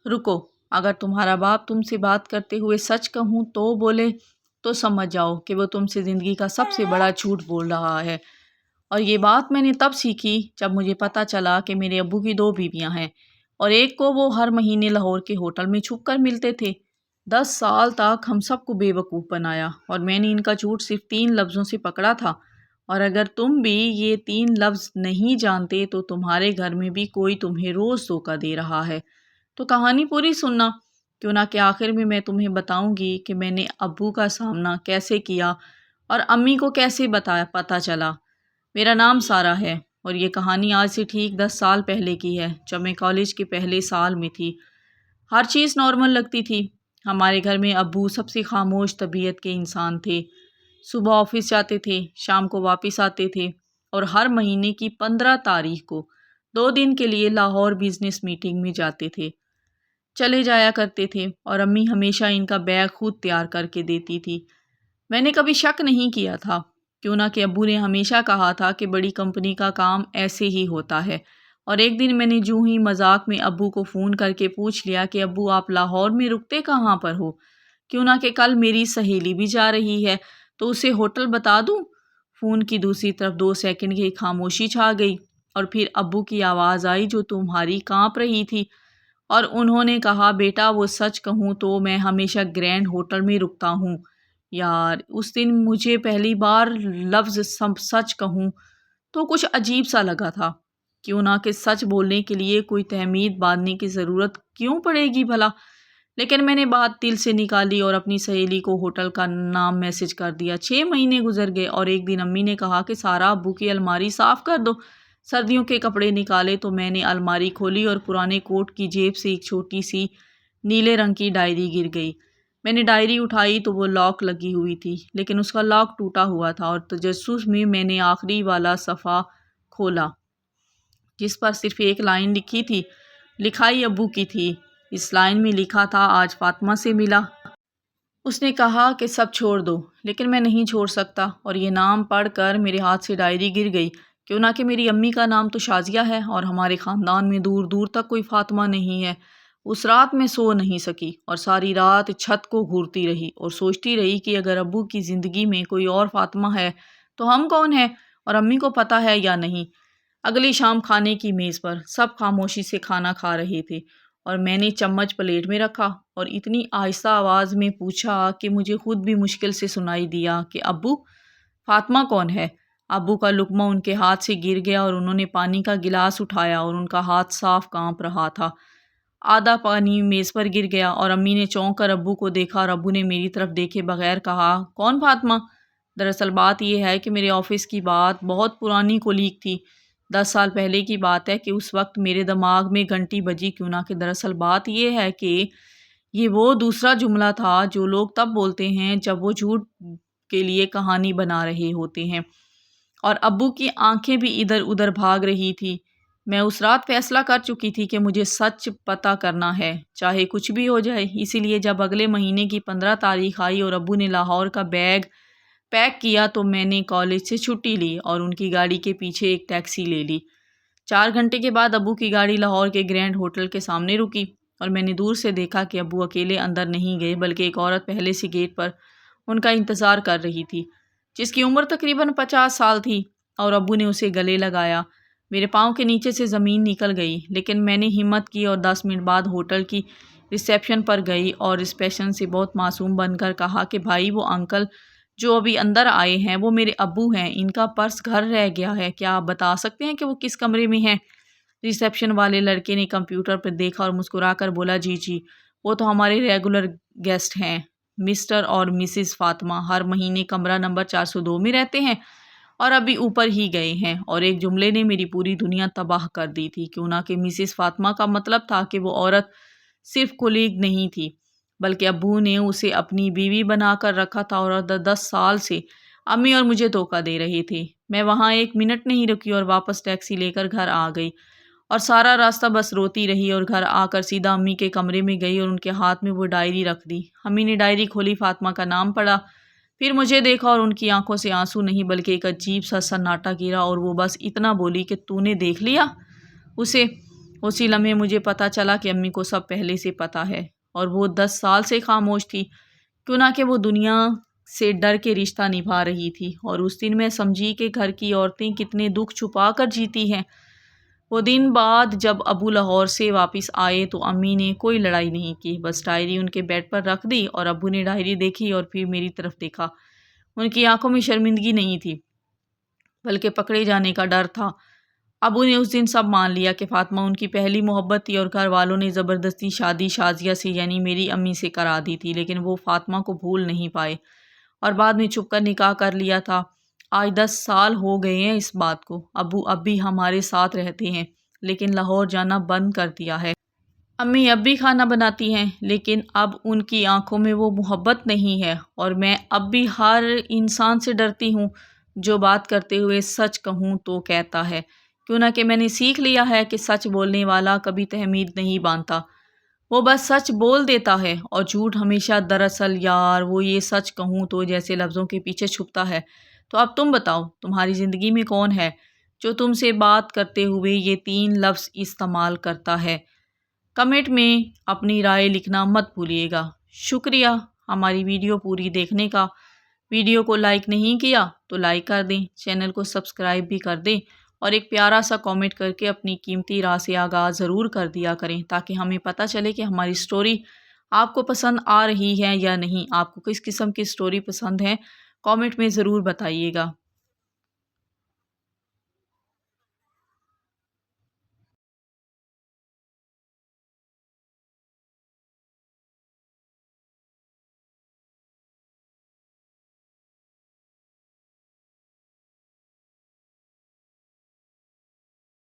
रुको, अगर तुम्हारा बाप तुमसे बात करते हुए सच कहूँ तो बोले तो समझ जाओ कि वो तुमसे ज़िंदगी का सबसे बड़ा झूठ बोल रहा है। और ये बात मैंने तब सीखी जब मुझे पता चला कि मेरे अब्बू की 2 बीवियां हैं और एक को वो हर महीने लाहौर के होटल में छुप कर मिलते थे। 10 साल तक हम सबको बेवकूफ़ बनाया और मैंने इनका झूठ सिर्फ 3 लफ्ज़ों से पकड़ा था। और अगर तुम भी ये 3 लफ्ज़ नहीं जानते तो तुम्हारे घर में भी कोई तुम्हें रोज़ धोखा दे रहा है। तो कहानी पूरी सुनना, क्यों ना कि आखिर में मैं तुम्हें बताऊंगी कि मैंने अब्बू का सामना कैसे किया और अम्मी को कैसे बताया पता चला। मेरा नाम सारा है और ये कहानी आज से ठीक 10 साल पहले की है, जब मैं कॉलेज के पहले साल में थी। हर चीज़ नॉर्मल लगती थी। हमारे घर में अब्बू सबसे खामोश तबीयत के इंसान थे। सुबह ऑफिस जाते थे, शाम को वापस आते थे और हर महीने की 15 तारीख को 2 दिन के लिए लाहौर बिजनेस मीटिंग में जाते थे, चले जाया करते थे और अम्मी हमेशा इनका बैग खुद तैयार करके देती थी। मैंने कभी शक नहीं किया था, क्यों ना कि अब्बू ने हमेशा कहा था कि बड़ी कंपनी का काम ऐसे ही होता है। और एक दिन मैंने यूं ही मजाक में अब्बू को फ़ोन करके पूछ लिया कि अब्बू आप लाहौर में रुकते कहाँ पर हो, क्यों ना कि कल मेरी सहेली भी जा रही है तो उसे होटल बता दूं। फ़ोन की दूसरी तरफ 2 सेकंड की खामोशी छा गई और फिर अब्बू की आवाज़ आई जो तुम्हारी काँप रही थी, और उन्होंने कहा बेटा वो सच कहूँ तो मैं हमेशा ग्रैंड होटल में रुकता हूँ। यार उस दिन मुझे पहली बार लफ्ज़ सच कहूँ तो कुछ अजीब सा लगा था। क्यों ना कि सच बोलने के लिए कोई तहमीद बांधने की ज़रूरत क्यों पड़ेगी भला। लेकिन मैंने बात दिल से निकाली और अपनी सहेली को होटल का नाम मैसेज कर दिया। 6 महीने गुजर गए और एक दिन अम्मी ने कहा कि सारा अब्बू की अलमारी साफ़ कर दो। सर्दियों के कपड़े निकाले तो मैंने अलमारी खोली और पुराने कोट की जेब से एक छोटी सी नीले रंग की डायरी गिर गई। मैंने डायरी उठाई तो वो लॉक लगी हुई थी, लेकिन उसका लॉक टूटा हुआ था और तजस्सुस में मैंने आखिरी वाला सफ़ा खोला जिस पर सिर्फ एक लाइन लिखी थी। लिखाई अब्बू की थी। इस लाइन में लिखा था, आज फातिमा से मिला, उसने कहा कि सब छोड़ दो, लेकिन मैं नहीं छोड़ सकता। और ये नाम पढ़कर मेरे हाथ से डायरी गिर गई। क्यों ना कि मेरी अम्मी का नाम तो शाजिया है और हमारे ख़ानदान में दूर दूर तक कोई फातिमा नहीं है। उस रात मैं सो नहीं सकी और सारी रात छत को घूरती रही और सोचती रही कि अगर अब्बू की ज़िंदगी में कोई और फातिमा है तो हम कौन हैं और अम्मी को पता है या नहीं। अगली शाम खाने की मेज़ पर सब खामोशी से खाना खा रहे थे और मैंने चम्मच प्लेट में रखा और इतनी आहिस्ता आवाज़ में पूछा कि मुझे खुद भी मुश्किल से सुनाई दिया कि अब्बू, फातिमा कौन है। अब्बू का लुक़मा उनके हाथ से गिर गया और उन्होंने पानी का गिलास उठाया और उनका हाथ साफ कांप रहा था। आधा पानी मेज़ पर गिर गया और अम्मी ने चौंक कर अब्बू को देखा और अब्बू ने मेरी तरफ देखे बगैर कहा, कौन फातिमा। दरअसल बात यह है कि मेरे ऑफिस की बात बहुत पुरानी कोलीग थी। 10 साल पहले की बात है कि उस वक्त मेरे दिमाग में घंटी बजी। क्यों ना कि दरअसल बात यह है कि ये वो दूसरा जुमला था जो लोग तब बोलते हैं जब वो झूठ के लिए कहानी बना रहे होते हैं। और अब्बू की आंखें भी इधर उधर भाग रही थी। मैं उस रात फैसला कर चुकी थी कि मुझे सच पता करना है, चाहे कुछ भी हो जाए। इसीलिए जब अगले महीने की 15 तारीख आई और अब्बू ने लाहौर का बैग पैक किया तो मैंने कॉलेज से छुट्टी ली और उनकी गाड़ी के पीछे एक टैक्सी ले ली। 4 घंटे के बाद अब्बू की गाड़ी लाहौर के ग्रैंड होटल के सामने रुकी और मैंने दूर से देखा कि अब्बू अकेले अंदर नहीं गए, बल्कि एक औरत पहले से गेट पर उनका इंतज़ार कर रही थी, जिसकी उम्र तकरीबन 50 साल थी। और अब्बू ने उसे गले लगाया। मेरे पाँव के नीचे से ज़मीन निकल गई, लेकिन मैंने हिम्मत की और 10 मिनट बाद होटल की रिसेप्शन पर गई और रिसेप्शन से बहुत मासूम बनकर कहा कि भाई वो अंकल जो अभी अंदर आए हैं वो मेरे अब्बू हैं, इनका पर्स घर रह गया है, क्या आप बता सकते हैं कि वो किस कमरे में हैं। रिसेप्शन वाले लड़के ने कंप्यूटर पर देखा और मुस्कुराकर बोला, जी जी, वो तो हमारे रेगुलर गेस्ट हैं, मिस्टर और मिसिस फातिमा, हर महीने कमरा नंबर 402 में रहते हैं और अभी ऊपर ही गए हैं। और एक जुमले ने मेरी पूरी दुनिया तबाह कर दी थी। क्यों ना कि मिसिस फातिमा का मतलब था कि वो औरत सिर्फ कोलीग नहीं थी, बल्कि अब्बू ने उसे अपनी बीवी बनाकर रखा था और 10 साल से अम्मी और मुझे धोखा दे रहे थे। मैं वहाँ 1 मिनट नहीं रुकी और वापस टैक्सी लेकर घर आ गई और सारा रास्ता बस रोती रही और घर आकर सीधा अम्मी के कमरे में गई और उनके हाथ में वो डायरी रख दी। अम्मी ने डायरी खोली, फातिमा का नाम पढ़ा, फिर मुझे देखा और उनकी आंखों से आंसू नहीं बल्कि एक अजीब सा सन्नाटा गिरा और वो बस इतना बोली कि तूने देख लिया उसे। اسی لمحے مجھے پتہ چلا کہ امی کو سب پہلے سے پتہ ہے، اور وہ 10 سال سے خاموش تھی، کیوں نہ کہ وہ دنیا سے ڈر کے رشتہ نبھا رہی تھی۔ اور اس دن میں سمجھی کہ گھر کی عورتیں کتنے دکھ چھپا کر جیتی ہیں۔ وہ دن بعد جب ابو لاہور سے واپس آئے تو امی نے کوئی لڑائی نہیں کی، بس ڈائری ان کے بیڈ پر رکھ دی، اور ابو نے ڈائری دیکھی اور پھر میری طرف دیکھا۔ ان کی آنکھوں میں شرمندگی نہیں تھی، بلکہ پکڑے جانے کا ڈر تھا۔ ابو نے اس دن سب مان لیا کہ فاطمہ ان کی پہلی محبت تھی، اور گھر والوں نے زبردستی شادی شازیہ سے یعنی میری امی سے کرا دی تھی، لیکن وہ فاطمہ کو بھول نہیں پائے اور بعد میں چھپ کر نکاح کر لیا تھا۔ آج 10 سال ہو گئے ہیں اس بات کو۔ ابو اب بھی ہمارے ساتھ رہتے ہیں، لیکن لاہور جانا بند کر دیا ہے۔ امی اب بھی کھانا بناتی ہیں، لیکن اب ان کی آنکھوں میں وہ محبت نہیں ہے، اور میں اب بھی ہر انسان سے ڈرتی ہوں جو بات کرتے ہوئے سچ کہوں تو کہتا ہے، کیوں نہ کہ میں نے سیکھ لیا ہے کہ سچ بولنے والا کبھی تحمید نہیں باندھتا، وہ بس سچ بول دیتا ہے، اور جھوٹ ہمیشہ دراصل یار وہ یہ سچ کہوں تو جیسے لفظوں کے پیچھے چھپتا ہے۔ تو اب تم بتاؤ، تمہاری زندگی میں کون ہے جو تم سے بات کرتے ہوئے یہ 3 لفظ استعمال کرتا ہے؟ کمنٹ میں اپنی رائے لکھنا مت بھولیے گا۔ شکریہ ہماری ویڈیو پوری دیکھنے کا۔ ویڈیو کو لائک نہیں کیا تو لائک کر دیں، چینل کو سبسکرائب بھی کر دیں، اور ایک پیارا سا کامنٹ کر کے اپنی قیمتی رائے سے آغاز ضرور کر دیا کریں، تاکہ ہمیں پتہ چلے کہ ہماری سٹوری آپ کو پسند آ رہی ہے یا نہیں۔ آپ کو کس قسم کی سٹوری پسند ہے، کامنٹ میں ضرور بتائیے گا۔